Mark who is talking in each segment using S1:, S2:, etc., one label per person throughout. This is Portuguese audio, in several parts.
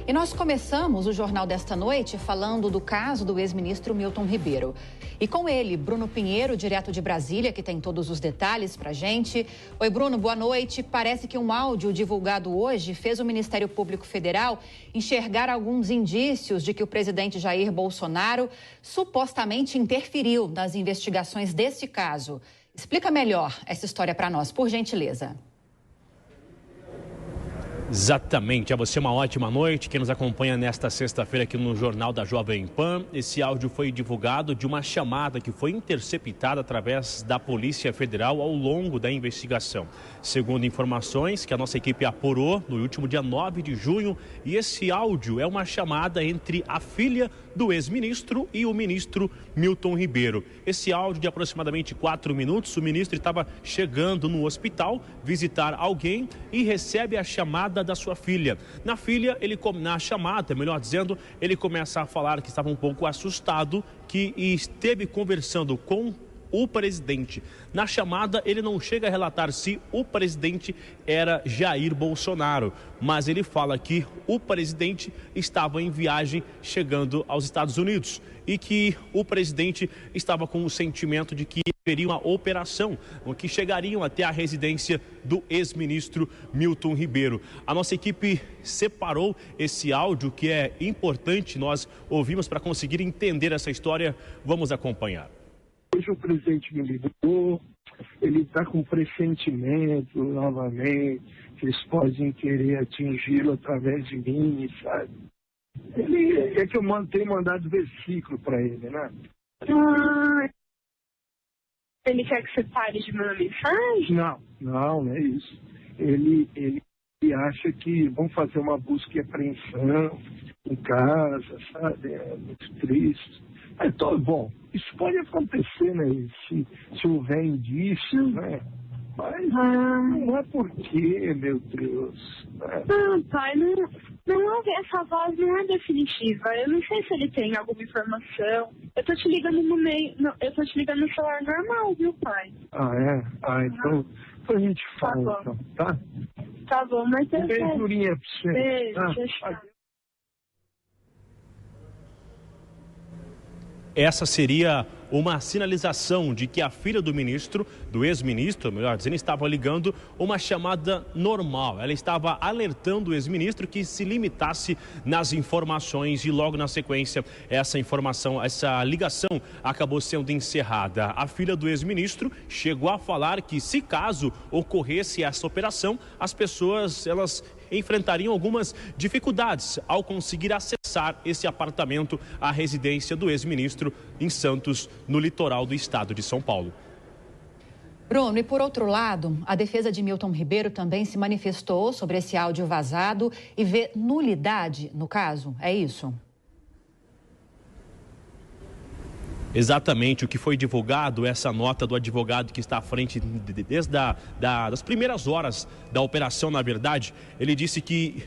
S1: E nós começamos o Jornal desta noite falando do caso do ex-ministro Milton Ribeiro. E com ele, Bruno Pinheiro, direto de Brasília, que tem todos os detalhes pra gente. Oi, Bruno, boa noite. Parece que um áudio divulgado hoje fez o Ministério Público Federal enxergar alguns indícios de que o presidente Jair Bolsonaro supostamente interferiu nas investigações desse caso. Explica melhor essa história para nós, por gentileza.
S2: Exatamente, a você uma ótima noite, quem nos acompanha nesta sexta-feira aqui no Jornal da Jovem Pan. Esse áudio foi divulgado de uma chamada que foi interceptada através da Polícia Federal ao longo da investigação. Segundo informações que a nossa equipe apurou no último dia 9 de junho, e esse áudio é uma chamada entre a filha do ex-ministro e o ministro Milton Ribeiro. Esse áudio de aproximadamente 4 minutos, o ministro estava chegando no hospital visitar alguém e recebe a chamada da sua filha. Na chamada, melhor dizendo, ele começa a falar que estava um pouco assustado, que esteve conversando com o presidente. Na chamada, ele não chega a relatar se o presidente era Jair Bolsonaro, mas ele fala que o presidente estava em viagem chegando aos Estados Unidos e que o presidente estava com o sentimento de que haveria uma operação, que chegariam até a residência do ex-ministro Milton Ribeiro. A nossa equipe separou esse áudio, que é importante nós ouvimos para conseguir entender essa história. Vamos acompanhar.
S3: Hoje o presidente me ligou, ele está com pressentimento novamente, que eles podem querer atingi-lo através de mim, sabe? É que eu tenho mandado versículo para ele, né?
S4: Ele quer que você pare de mandar mensagem?
S3: Não é isso. Ele acha que vão fazer uma busca e apreensão em casa, sabe? É muito triste. Então, bom, isso pode acontecer, né? Se houver indícios, né? Mas não é porque, meu Deus. Né?
S4: Não, pai, não, essa voz não é definitiva. Eu não sei se ele tem alguma informação. Eu tô te ligando eu tô te ligando no celular normal, viu, pai?
S3: Então a gente fala, então, tá?
S4: Tá bom, mas eu sei.
S3: Beijurinha pra você.
S4: Beijo,
S2: Essa seria uma sinalização de que a filha do ex-ministro, melhor dizendo, estava ligando uma chamada normal. Ela estava alertando o ex-ministro que se limitasse nas informações e logo na sequência essa ligação acabou sendo encerrada. A filha do ex-ministro chegou a falar que se caso ocorresse essa operação, as pessoas, elas enfrentariam algumas dificuldades ao conseguir acessar esse apartamento, a residência do ex-ministro em Santos, no litoral do estado de São Paulo.
S1: Bruno, e por outro lado, a defesa de Milton Ribeiro também se manifestou sobre esse áudio vazado e vê nulidade no caso, é isso?
S2: Exatamente, o que foi divulgado, essa nota do advogado que está à frente desde das primeiras horas da operação, na verdade, ele disse que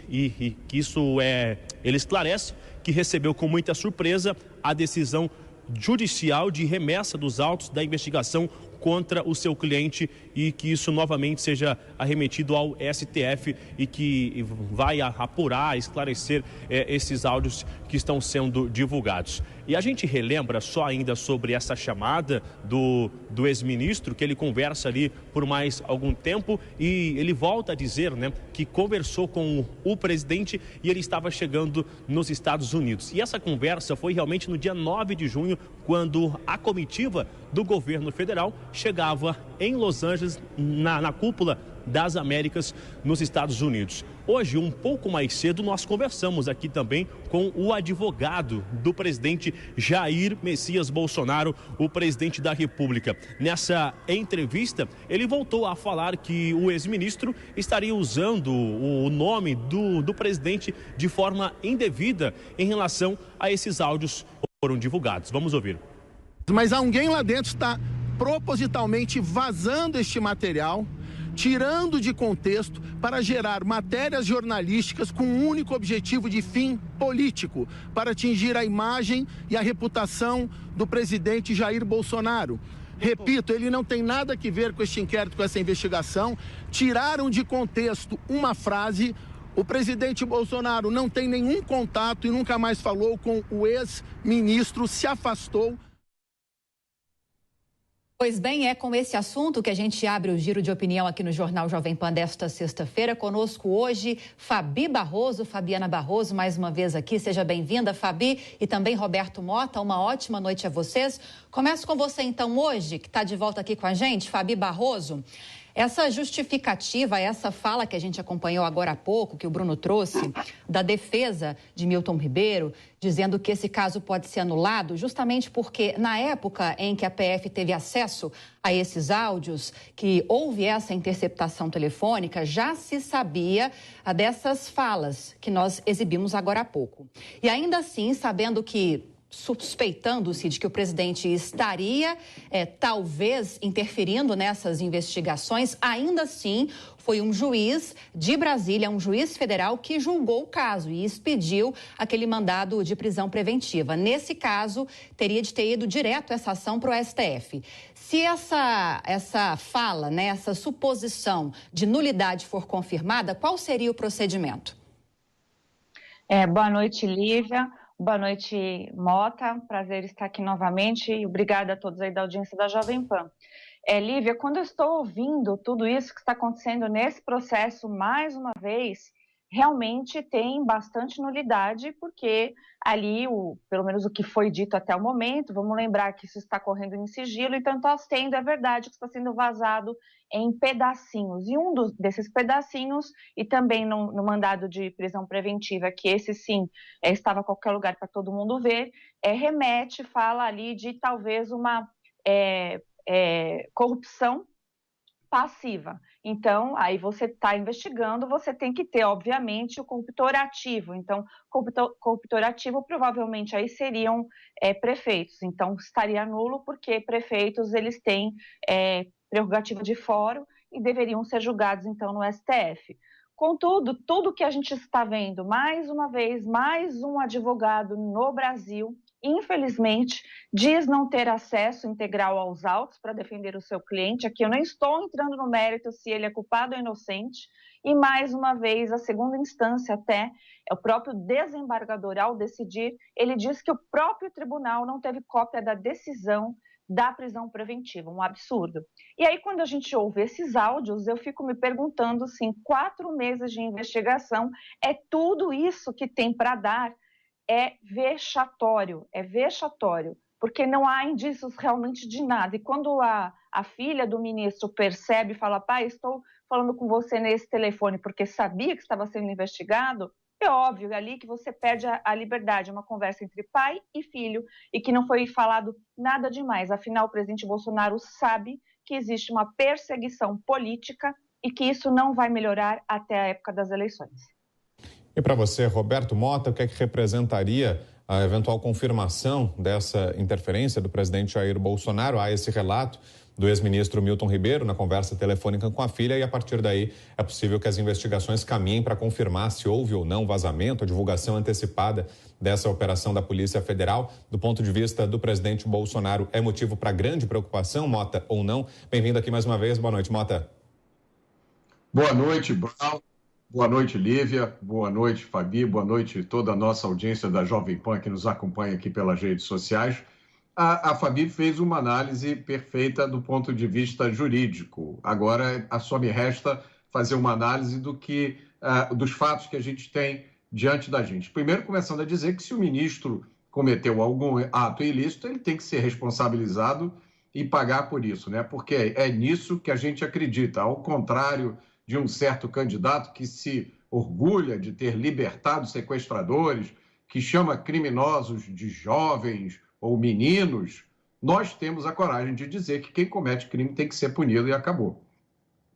S2: ele esclarece que recebeu com muita surpresa a decisão judicial de remessa dos autos da investigação contra o seu cliente e que isso novamente seja arremetido ao STF e que vai apurar, esclarecer esses áudios que estão sendo divulgados. E a gente relembra só ainda sobre essa chamada do ex-ministro, que ele conversa ali por mais algum tempo e ele volta a dizer, né, que conversou com o presidente e ele estava chegando nos Estados Unidos. E essa conversa foi realmente no dia 9 de junho, quando a comitiva do governo federal chegava em Los Angeles, na cúpula das Américas, nos Estados Unidos. Hoje, um pouco mais cedo, nós conversamos aqui também com o advogado do presidente Jair Messias Bolsonaro, o presidente da República. Nessa entrevista, ele voltou a falar que o ex-ministro estaria usando o nome do presidente de forma indevida em relação a esses áudios que foram divulgados. Vamos ouvir.
S5: Mas alguém lá dentro está propositalmente vazando este material, tirando de contexto para gerar matérias jornalísticas com um único objetivo de fim político, para atingir a imagem e a reputação do presidente Jair Bolsonaro. Repito, ele não tem nada a ver com este inquérito, com essa investigação. Tiraram de contexto uma frase, O presidente Bolsonaro não tem nenhum contato e nunca mais falou com o ex-ministro, se afastou.
S1: Pois bem, é com esse assunto que a gente abre o giro de opinião aqui no Jornal Jovem Pan desta sexta-feira. Conosco hoje, Fabi Barroso, Fabiana Barroso, mais uma vez aqui. Seja bem-vinda, Fabi, e também Roberto Mota. Uma ótima noite a vocês. Começo com você, então, hoje, que está de volta aqui com a gente, Fabi Barroso. Essa justificativa, essa fala que a gente acompanhou agora há pouco, que o Bruno trouxe, da defesa de Milton Ribeiro, dizendo que esse caso pode ser anulado, justamente porque na época em que a PF teve acesso a esses áudios, que houve essa interceptação telefônica, já se sabia dessas falas que nós exibimos agora há pouco. E ainda assim, sabendo que, suspeitando-se de que o presidente estaria, talvez, interferindo nessas investigações, ainda assim, foi um juiz de Brasília, um juiz federal, que julgou o caso e expediu aquele mandado de prisão preventiva. Nesse caso, teria de ter ido direto essa ação para o STF. Se essa fala, né, essa suposição de nulidade for confirmada, qual seria o procedimento?
S6: Boa noite, Lívia. Boa noite, Mota. Prazer estar aqui novamente e obrigada a todos aí da audiência da Jovem Pan. Lívia, quando eu estou ouvindo tudo isso que está acontecendo nesse processo, mais uma vez, realmente tem bastante nulidade, porque ali, pelo menos o que foi dito até o momento, vamos lembrar que isso está correndo em sigilo, então está sendo, é verdade, que está sendo vazado em pedacinhos. E um desses pedacinhos, e também no mandado de prisão preventiva, que esse sim estava em qualquer lugar para todo mundo ver, fala ali de talvez uma corrupção passiva. Então, aí você está investigando, você tem que ter, obviamente, o corruptor ativo. Então, corruptor ativo provavelmente aí seriam prefeitos. Então, estaria nulo porque prefeitos, eles têm prerrogativa de fórum e deveriam ser julgados, então, no STF. Contudo, tudo que a gente está vendo, mais uma vez, mais um advogado no Brasil, infelizmente, diz não ter acesso integral aos autos para defender o seu cliente. Aqui eu não estou entrando no mérito se ele é culpado ou inocente. E, mais uma vez, a segunda instância até, o próprio desembargador, ao decidir, ele diz que o próprio tribunal não teve cópia da decisão da prisão preventiva, um absurdo. E aí, quando a gente ouve esses áudios, eu fico me perguntando, assim, 4 meses de investigação, tudo isso que tem para dar? É vexatório, porque não há indícios realmente de nada. E quando a filha do ministro percebe e fala, pai, estou falando com você nesse telefone porque sabia que estava sendo investigado, é óbvio ali que você perde a liberdade, uma conversa entre pai e filho, e que não foi falado nada demais. Afinal, o presidente Bolsonaro sabe que existe uma perseguição política e que isso não vai melhorar até a época das eleições.
S7: E para você, Roberto Mota, o que é que representaria a eventual confirmação dessa interferência do presidente Jair Bolsonaro? Há esse relato do ex-ministro Milton Ribeiro na conversa telefônica com a filha, e a partir daí é possível que as investigações caminhem para confirmar se houve ou não vazamento, a divulgação antecipada dessa operação da Polícia Federal. Do ponto de vista do presidente Bolsonaro, é motivo para grande preocupação, Mota, ou não? Bem-vindo aqui mais uma vez. Boa noite, Mota.
S8: Boa noite, Brown. Boa noite, Lívia. Boa noite, Fabi. Boa noite toda a nossa audiência da Jovem Pan que nos acompanha aqui pelas redes sociais. A Fabi fez uma análise perfeita do ponto de vista jurídico. Agora, só me resta fazer uma análise dos fatos que a gente tem diante da gente. Primeiro, começando a dizer que se o ministro cometeu algum ato ilícito, ele tem que ser responsabilizado e pagar por isso, né? Porque é nisso que a gente acredita. Ao contrário de um certo candidato que se orgulha de ter libertado sequestradores, que chama criminosos de jovens ou meninos, nós temos a coragem de dizer que quem comete crime tem que ser punido e acabou.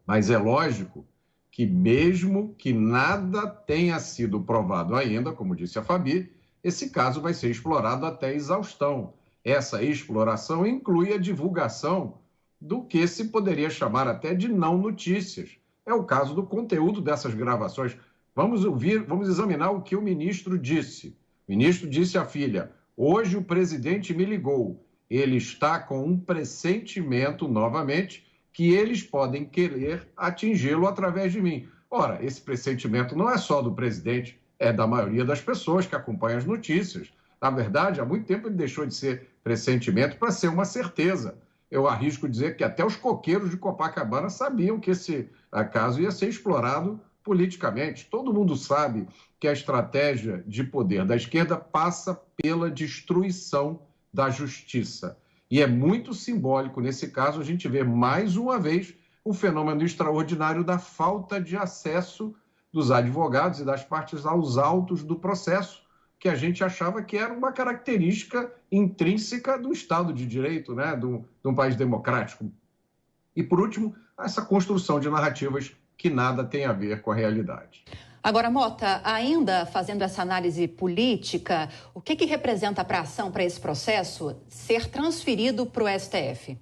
S8: Mas é lógico que mesmo que nada tenha sido provado ainda, como disse a Fabi, esse caso vai ser explorado até exaustão. Essa exploração inclui a divulgação do que se poderia chamar até de não notícias. É o caso do conteúdo dessas gravações. Vamos examinar o que o ministro disse. O ministro disse à filha: hoje o presidente me ligou. Ele está com um pressentimento, novamente, que eles podem querer atingi-lo através de mim. Ora, esse pressentimento não é só do presidente, é da maioria das pessoas que acompanham as notícias. Na verdade, há muito tempo ele deixou de ser pressentimento para ser uma certeza. Eu arrisco dizer que até os coqueiros de Copacabana sabiam que esse caso ia ser explorado politicamente. Todo mundo sabe que a estratégia de poder da esquerda passa pela destruição da justiça. E é muito simbólico, nesse caso, a gente vê mais uma vez o fenômeno extraordinário da falta de acesso dos advogados e das partes aos autos do processo, que a gente achava que era uma característica intrínseca do Estado de Direito, né? de um país democrático. E, por último, essa construção de narrativas que nada tem a ver com a realidade.
S1: Agora, Mota, ainda fazendo essa análise política, o que representa para a ação, para esse processo, ser transferido para o STF?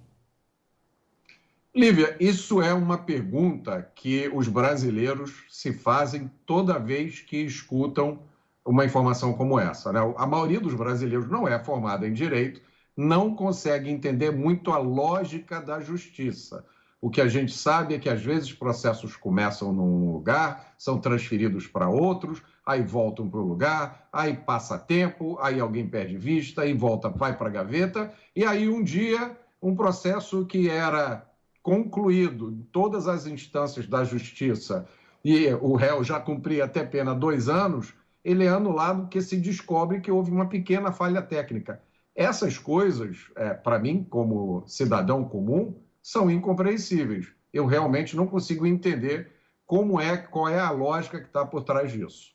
S8: Lívia, isso é uma pergunta que os brasileiros se fazem toda vez que escutam uma informação como essa, né? A maioria dos brasileiros não é formada em direito, não consegue entender muito a lógica da justiça. O que a gente sabe é que, às vezes, processos começam num lugar, são transferidos para outros, aí voltam para o lugar, aí passa tempo, aí alguém perde vista, aí volta, vai para a gaveta, e aí um dia um processo que era concluído em todas as instâncias da justiça e o réu já cumpria até pena 2 anos, ele é anulado porque se descobre que houve uma pequena falha técnica. Essas coisas, para mim, como cidadão comum, são incompreensíveis. Eu realmente não consigo entender qual é a lógica que está por trás disso.